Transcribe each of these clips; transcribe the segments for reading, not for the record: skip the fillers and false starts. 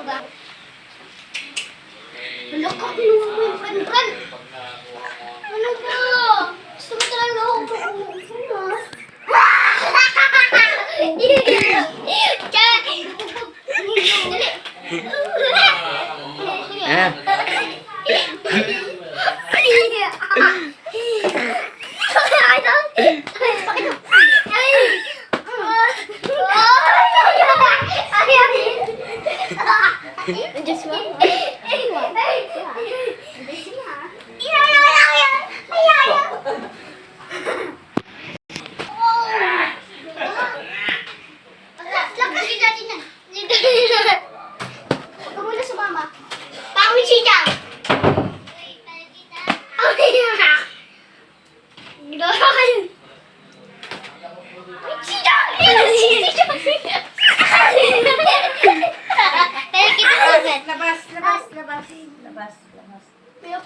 Wala ka, kinuha mo yung friend. Ano ba? Gusto mo talaga ako pag-uusap.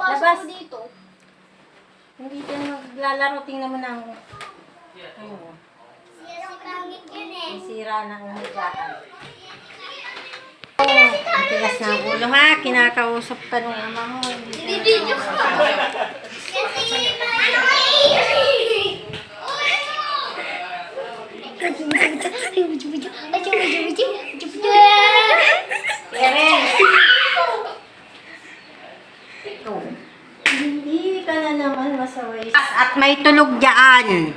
Labas ko dito. Hindi ka maglalaro, tingnan mo na ang sira ng higaan. Ang tigas na ang ulo ha, kinakausap ka nung ama mo. Hindi ka. Hindi ka na naman masaway. At may tulog dyan.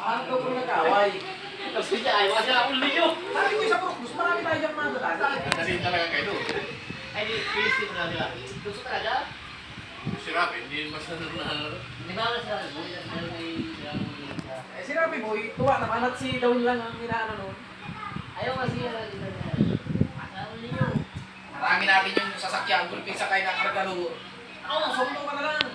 Ano ka po nag-away? Kasi niya ayaw siya ang ulo niyo. Sabi niyo sa Proclus, marami tayo dyan mga dalaga. Kasi talaga kayo doon. Ay, pilisip na nila. Gusto talaga? Si Rafi, hindi masyadong na... Di ba na siya? Si Rafi boy, tuwa naman at si Dawin lang ang inaano noon. Ayaw kasi yan. Asawa niyo. Marami natin yung sasakyan, gulping sakay na kargalo. Oo, sumpo ka na lang.